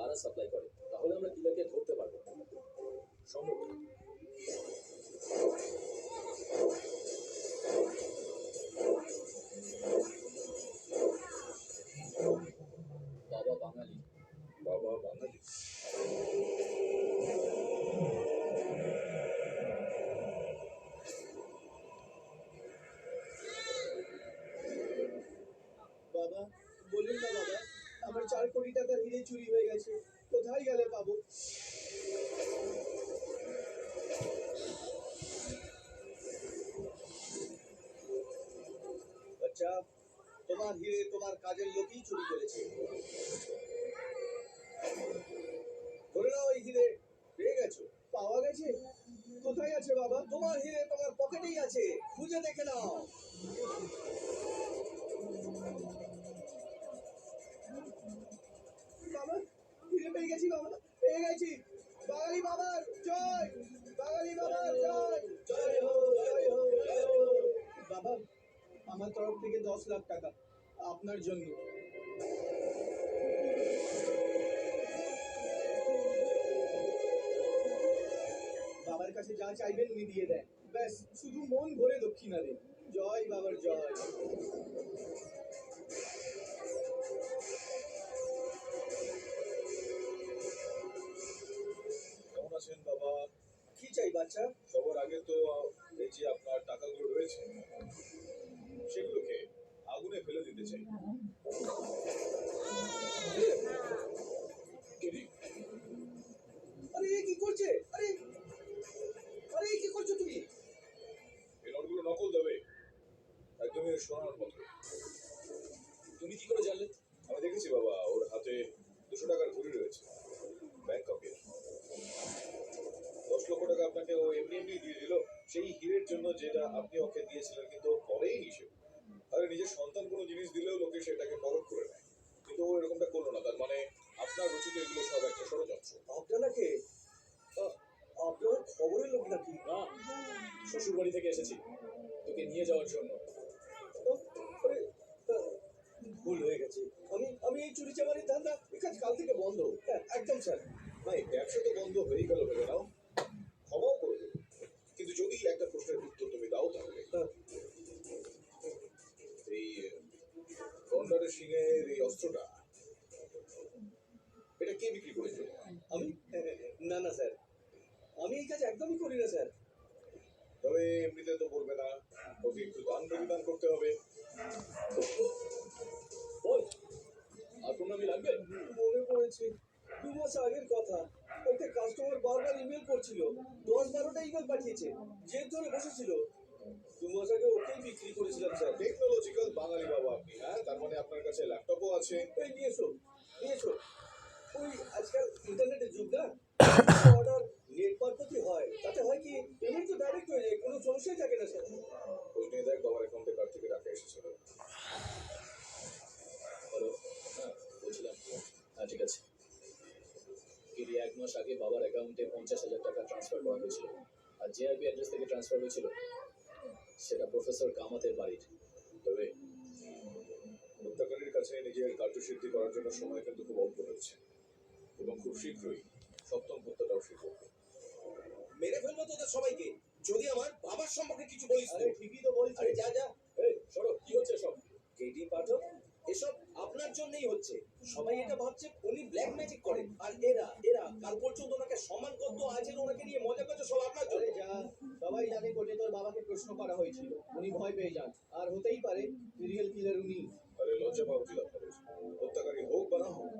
কারা সাপ্লাই করে, তাহলে আমরা কিলারকে ধরতে পারবো। সম্ভব বাবা বাঙালি। বাবা বাঙালি? বাবা বলুন না বাবা, আমার 4 কোটি টাকার হিরে চুরি হয়ে গেছে, কোথায় গেলে পাবো? বাচ্চা, তোমার হিরে তোমার কাজের লোকই চুরি করেছে। ধরে নাও এই হিরে পেয়ে গেছো। পাওয়া গেছে? কোথায় আছে বাবা? তোমার হিরে তোমার পকেটেই আছে, খুঁজে দেখে নাও। বাবা হিরে পেয়ে গেছি, বাবা পেয়ে গেছি। বাঙালি বাবার জয়, বাঙালি বাবার জয়, জয় হো জয় হো জয় হো। বাবা আমার তরফ থেকে 10 লাখ টাকা আপনার জন্য। বাবার কাছে যা চাইবেন উনি দিয়ে দেন, ব্যাস শুধু মন ভরে দক্ষিণা দেন। জয় বাবার জয়। কেমন আছেন বাবা? কি চাই বাচ্চা? সবার আগে তো এই যে আপনার টাকাগুলো রয়েছে সেগুলোকে আগুনে ফেলে দিতে চাই। আরে এ কি করছে? আরে আরে এ কি করছো তুমি? এই নোটগুলো নকল দেবে, একদমই সোনার মতো। তুমি কি করে জানলে? আমি দেখেছি বাবা, ওর হাতে 200 টাকার ঘড়ি রয়েছে, ব্যাংককের। 10 লক্ষ টাকা আপনাকে ও এমনি এমনি দিয়ে দিল সেই হীরের জন্য, যেটা আপনি ওকে দিয়েছিলেন, কিন্তু ও করেই নিষেধ। আরে নিজের সন্তান কোনো জিনিস দিলেও লোকে সেটাকে পরখ করে নেয়, কিন্তু ও এরকমটা করলো না। তার মানে আপনার রচিত এগুলো সব একটা ষড়যন্ত্র। আপনারা কে? আপনার খবরের লোক নাকি? না, শ্বশুর বাড়ি থেকে এসেছি তোকে নিয়ে যাওয়ার জন্য। আরে, ভুল হয়ে গেছে। আমি আমি এই চুরি চামারির ধান্দা এই কাজ কাল থেকে বন্ধ। হ্যাঁ একদম স্যার। না, এই ব্যবসা তো বন্ধ হয়েই গেল ভেবে নাও, ক্ষমাও করে দেবো। কিন্তু যদি একটা প্রশ্নের উত্তর তুমি দাও তাহলে এই গন্ডারের সিংহের এই অস্ত্রটা এটা কে বিক্রি করেছিল? আমি? না না স্যার, আমি এই কাজ একদমই করি না স্যার। তবে এমনিতে তো বলবে না, ওকে একটু দান প্রতিদান করতে হবে। বল, আর প্রণামী লাগবে? মনে পড়েছে 2 মাস আগের কথা। একটা কাস্টমার বারবার ইমেল করছিল, 10-12টা ইমেল পাঠিয়েছে, জেদ ধরে বসেছিল। 2 মাস আগে ওকেই বিক্রি করেছিলাম স্যার। টেকনোলজিক্যাল বাঙালি বাবা আপনি, হ্যাঁ? তার মানে আপনার কাছে ল্যাপটপও আছে। এই নিয়ে এসো, নিয়ে এসো। ওই আজকাল ইন্টারনেটের যুগ না, অর্ডার নেট মারফতই হয়। তাতে হয় কি, পেমেন্ট তো ডাইরেক্ট হয়ে যায়, কোনো সমস্যাই থাকে না স্যার। খোঁজ নিয়ে দেখ বাবার অ্যাকাউন্টে কার থেকে টাকা এসেছিল। হ্যালো, হ্যাঁ বলছিলাম। হ্যাঁ ঠিক আছে। গিরি 1 মাস আগে বাবার অ্যাকাউন্টে 50,000 টাকা ট্রান্সফার করা হয়েছিল, আর যে আইপি অ্যাড্রেস থেকে ট্রান্সফার হয়েছিল সেটা প্রফেসর কামাতের বাড়ির। তবে হত্যাকারীর কাছে নিজের কার্যসিদ্ধি করার জন্য সময় কিন্তু খুব অল্প রয়েছে, এবং খুব শীঘ্রই 7ম হত্যাটাও শুরু করবে। মেরে ফেলবো তোদের সবাইকে যদি আমার বাবার সম্পর্কে কিছু বলিস। আরে ঠিকই তো বলছিস। আরে যা যা। এই সরো, কি হচ্ছে সব? কেডি পাঠক, এসব আপনার জন্যই হচ্ছে। সবাই এটা ভাবছে উনি ব্ল্যাক ম্যাজিক করেন, আর এরা এরা কাল পর্যন্ত ওনাকে সম্মান করতো, আজ এরা ওনাকে নিয়ে মজা করছে, সব আপনার জন্য। যা, সবাই জানে কোর্টে তোর বাবাকে প্রশ্ন করা হয়েছিল, উনি ভয় পেয়ে যান। আর হতেই পারে সিরিয়াল কিলার উনি। আরে লজ্জা পাওয়া উচিত আপনাদের। হত্যাকারী হোক বা না হোক,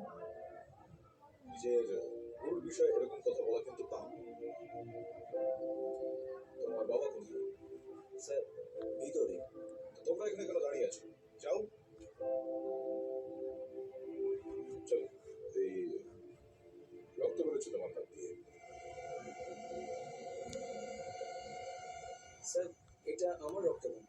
নিজের গুরুর বিষয়ে এরকম কথা বলা কিন্তু পাপ। তোমার বাবা কোথায়? স্যার ভিতরে। তোমরা এখানে কেন দাঁড়িয়ে আছো? যাও, চলো। এই রক্ত বেরোচ্ছে তোমার হাত দিয়ে। স্যার এটা আমার রক্ত না।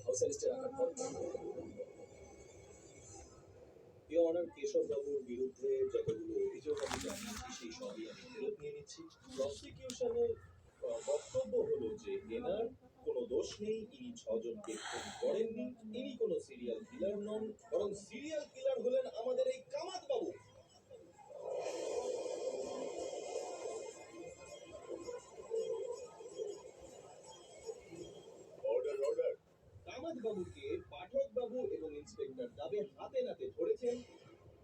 হাউস অ্যারেস্টে রাখার পর ইওর অনার, কেশব বাবুর বিরুদ্ধে যতগুলো অভিযোগ আমি জানিয়েছি সেই সবই আমি ফেরত নিয়ে নিচ্ছি। প্রসিকিউশনের বক্তব্য হলো যে এনার কোনো দোষ নেই, ইনি 6 জনকে খুন করেননি, ইনি কোনো সিরিয়াল কিলার নন, বরং সিরিয়াল কিলার হলেন আমাদের এই কামাত বাবু। Order order. কামাত বাবুকে পাঠক বাবু এবং ইন্সপেক্টর দাবে হাতে নাতে ধরেছেন।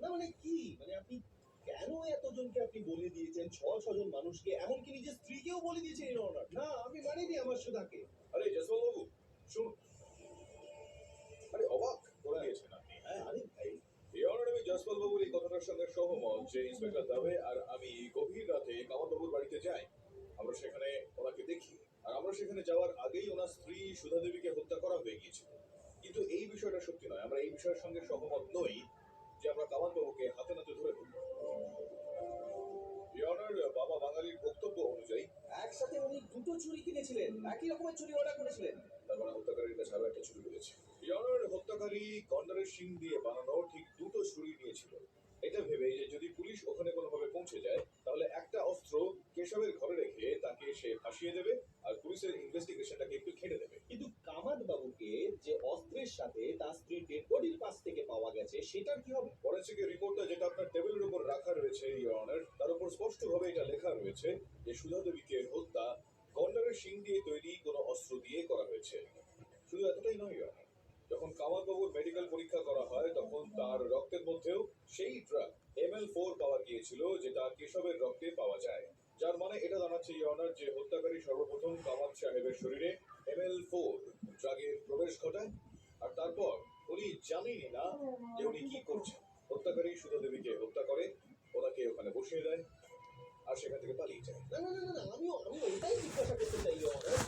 না মানে কি, মানে আপনি কেন এতজনকে আপনি বলে দিয়েছেন, 6 জন মানুষকে, এমনকি নিজের স্ত্রীকেও বলে দিয়েছেন ইওর অনার? না, আমি মানিনি আমার সুধাকে। আরে জসওয়াল বাবু শুনুন। আরে অবাক করে দিয়েছেন আপনি। হ্যাঁ, আরে ভাই, ইওর অনার, আমি জসওয়াল বাবুর এই কথাটার সঙ্গে সহমত যে ইন্সপেক্টর দাবে আর আমি গভীর রাতে কামাল বাবুর বাড়িতে যাই। আমরা সেখানে ওনাকে দেখি, আর আমরা সেখানে যাওয়ার আগেই ওনার স্ত্রী সুধা দেবীকে হত্যা করা হয়ে গিয়েছিল। কিন্তু এই বিষয়টা সত্যি নয়, আমরা এই বিষয়ের সঙ্গে সহমত নই যে আমরা কামাল বাবুকে হাতে নাতে ধরে ফেলব। ইওর অনার, বাবা বাঙালির বক্তব্য অনুযায়ী একসাথে উনি দুটো চুরি কিনেছিলেন, একই রকমের চুরি অর্ডার করেছিলেন। তার মানে হত্যাকারীর কাছে আরো একটা ছুরি রয়েছে। ইওর অনার, হত্যাকারী গন্ডারের শিং দিয়ে বানানো ঠিক দুটো ছুরি নিয়েছিল, এটা ভেবে যে যদি পুলিশ ওখানে কোনোভাবে পৌঁছে যায় তাহলে একটা অস্ত্র কেশবের ঘরে রেখে তাকে সে ফাঁসিয়ে দেবে আর পুলিশের ইনভেস্টিগেশনটাকে একটু খেটে দেবে। কিন্তু কামাত বাবুকে যে অস্ত্রের সাথে তার স্ত্রীর ডেড বডির পাশ থেকে পাওয়া গেছে সেটার কি হবে? ফরেন্সিক রিপোর্টটা যেটা আপনার টেবিলের উপর রাখা রয়েছে ইওর অনার, তার উপর স্পষ্টভাবে এটা লেখা রয়েছে যে সুধা দেবীকে হত্যা গন্ডারের শিং দিয়ে তৈরি কোনো অস্ত্র দিয়ে করা হয়েছে। শুধু এতটাই নয় ইওর অনার, যখন কামাল বাবুর মেডিকেল পরীক্ষা করা হয় তখন তার রক্তের মধ্যেও সেই ড্রাগ ML4 পাওয়া গিয়েছিল যেটা কেশবের রক্তে পাওয়া যায়। যার মানে এটা জানাচ্ছে ইওর অনার যে হত্যাকারী সর্বপ্রথম কামাল সাহেবের শরীরে ML4 ড্রাগের প্রবেশ ঘটায়, আর তারপর উনি জানেনই না যে উনি কি করছেন। হত্যাকারী সুধা দেবীকে হত্যা করে, ওনাকে ওখানে বসিয়ে দেয় আর সেখান থেকে পালিয়ে যায়। না, আমিও এটাই জিজ্ঞাসা করতে চাই ইওর অনার,